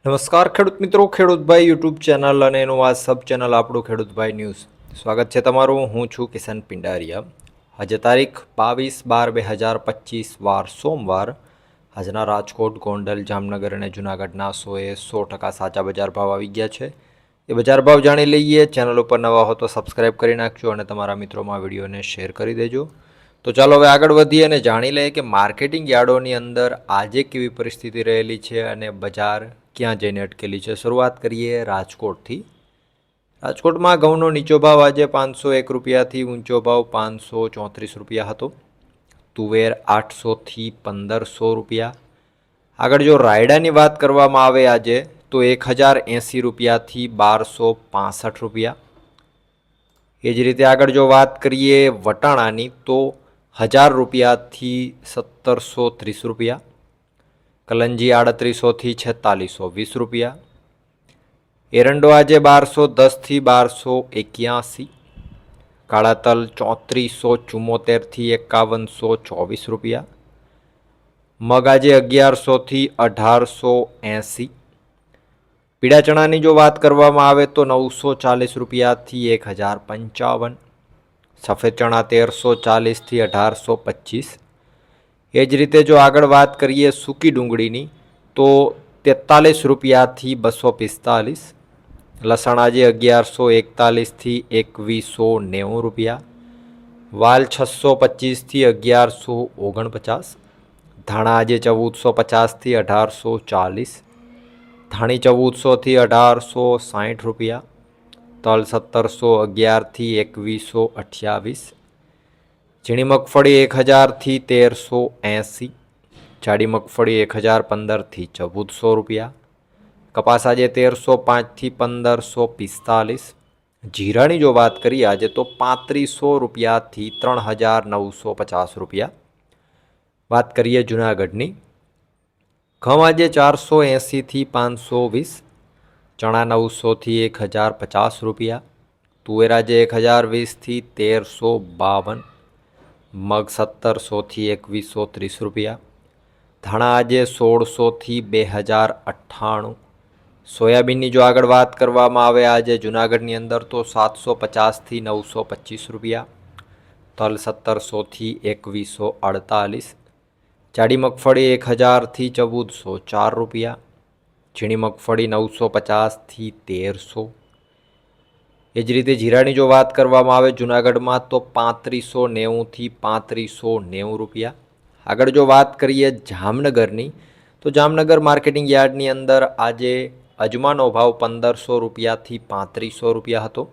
નમસ્કાર ખેડૂત મિત્રો, ખેડૂતભાઈ યુટ્યુબ ચેનલ અને એનું આ સબ ચેનલ આપણું ખેડૂતભાઈ ન્યૂઝ. સ્વાગત છે તમારું. હું છું કિશન પિંડારિયા. આજે તારીખ 22/12/2025 વાર સોમવાર. આજના રાજકોટ, ગોંડલ, જામનગર અને જૂનાગઢના 100% સાચા બજાર ભાવ આવી ગયા છે. એ બજાર ભાવ જાણી લઈએ. ચેનલ ઉપર નવા હો તો સબસ્ક્રાઈબ કરી નાખજો અને તમારા મિત્રોમાં વિડીયોને શેર કરી દેજો. તો ચાલો હવે આગળ વધીએ અને જાણી લઈએ કે માર્કેટિંગ યાર્ડોની અંદર આજે કેવી પરિસ્થિતિ રહેલી છે અને બજાર ક્યાં જઈને અટકેલી છે. શરૂઆત કરીએ રાજકોટથી. રાજકોટમાં ઘઉંનો નીચો ભાવ આજે 501 રૂપિયાથી ઊંચો ભાવ 534 રૂપિયા હતો. તુવેર 800થી 1500 રૂપિયા. આગળ જો રાયડાની વાત કરવામાં આવે આજે તો 1080 રૂપિયાથી 1265 રૂપિયા. એ જ રીતે આગળ જો વાત કરીએ વટાણાની તો 1000 રૂપિયાથી 1730 રૂપિયા. કલંજી 3800થી 4620 રૂપિયા. એરંડો આજે 1210થી 1281. કાળા તલ 3474થી 5124 રૂપિયા. મગ આજે 1100થી 1880. પીળા ચણાની જો વાત કરવામાં આવે તો 940 રૂપિયાથી 1055. સફેદ ચણા 1340થી 1825. એ જ રીતે જો આગળ વાત કરીએ સૂકી ડુંગળીની તો 43 રૂપિયાથી 245. લસણ આજે 1141થી 2190 રૂપિયા. વાલ 625થી 1149. ધાણા આજે 1450થી 1840. ધાણી 1400થી 1860 રૂપિયા. તલ 1711થી 2128. ઝીણી મગફળી 1000થી 1380. જાડી મગફળી 1015થી 1400 રૂપિયા. કપાસ આજે 1305થી 1545. જીરાની જો વાત કરીએ આજે તો 3500 રૂપિયાથી 3950 રૂપિયા. વાત કરીએ જૂનાગઢની. ઘઉં આજે 480થી 520. ચણા 900થી 1050 રૂપિયા. તુવેર આજે 1020થી 1352. મગ 1700થી 2130 રૂપિયા. ધાણા આજે 1600થી 2098. સોયાબીનની જો આગળ વાત કરવામાં આવે આજે જૂનાગઢની અંદર તો 750થી 925 રૂપિયા. તલ 1700થી 2148. જાડી મગફળી 1000થી 1404 રૂપિયા. ઝીણી મગફળી 950થી 1300. એ જ રીતે જીરાની જો વાત કરવામાં આવે જૂનાગઢમાં તો 3590થી 3590 રૂપિયા. આગળ જો વાત કરીએ જામનગરની તો જામનગર માર્કેટિંગ યાર્ડની અંદર આજે અજમાનો ભાવ 1500 રૂપિયાથી 3500 રૂપિયા હતો.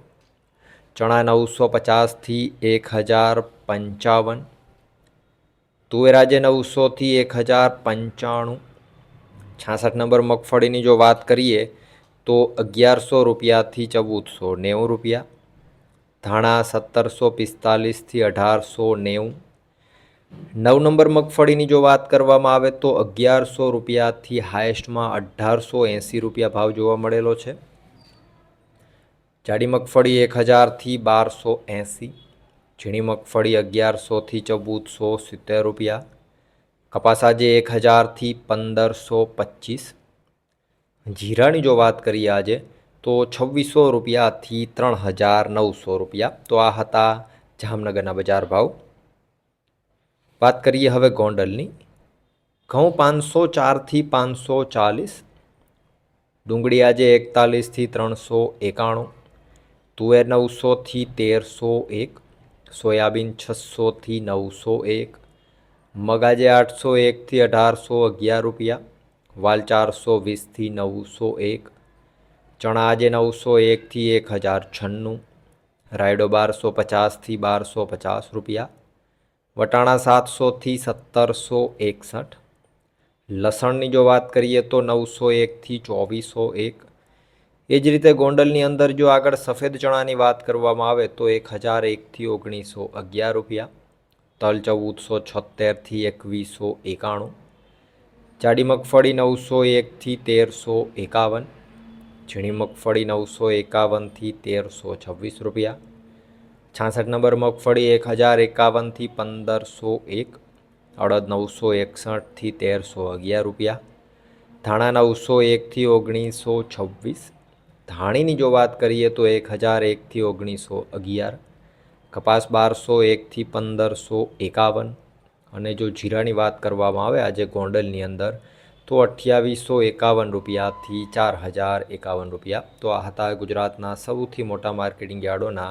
ચણા 950થી 1055. તુવેર આજે 900થી 1095. 66 નંબર મગફળીની જો વાત કરીએ તો 1100 રૂપિયાથી 1490 રૂપિયા. ધાણા 1745થી 1890. 9 નંબર મગફળીની જો વાત કરવામાં આવે તો 1100 રૂપિયાથી હાઈએસ્ટમાં 1880 રૂપિયા ભાવ જોવા મળેલો છે. જાડી મગફળી 1000થી 1280. ઝીણી મગફળી 1100થી 1470 રૂપિયા. કપાસ આજે 1000થી 1525. જીરાની જો વાત કરીએ આજે તો 2600 રૂપિયાથી 3900 રૂપિયા. તો આ હતા જામનગરના બજાર ભાવ. વાત કરીએ હવે ગોંડલની. ઘઉં 504થી 540. ડુંગળી આજે 41થી 391. તુવેર 900થી 1301. સોયાબીન 600થી 901. મગ આજે 801થી 1811 રૂપિયા. વાલ 420થી 901. ચણા આજે 901થી 1096. રાયડો 1250થી 1250 રૂપિયા. વટાણા 700થી 1761. લસણની જો વાત કરીએ તો 901થી 2401. એ જ રીતે ગોંડલની અંદર જો આગળ સફેદ ચણાની વાત કરવામાં આવે તો 1001થી 1911 રૂપિયા. તલ 1476થી 2191. જાડી મગફળી 901થી 1351. ઝીણી મગફળી 951થી 1326 રૂપિયા. 66 નંબર મગફળી 1051થી 1501. અડદ 961થી 1311 રૂપિયા. ધાણા 901થી 1926, ધાણીની જો વાત કરીએ તો 1001થી 1911, કપાસ 1201થી 1551, અને જો જીરાની વાત કરવામાં આવે આજે ગોંડલની અંદર તો 2851 રૂપિયાથી 4051 રૂપિયા. તો આ હતા ગુજરાતના સૌથી મોટા માર્કેટિંગ યાર્ડોના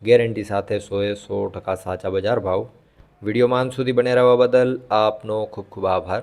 ગેરંટી સાથે 100% સાચા બજાર ભાવ. વિડીયોમાં અંત સુધી બને રહેવા બદલ આપનો ખૂબ ખૂબ આભાર.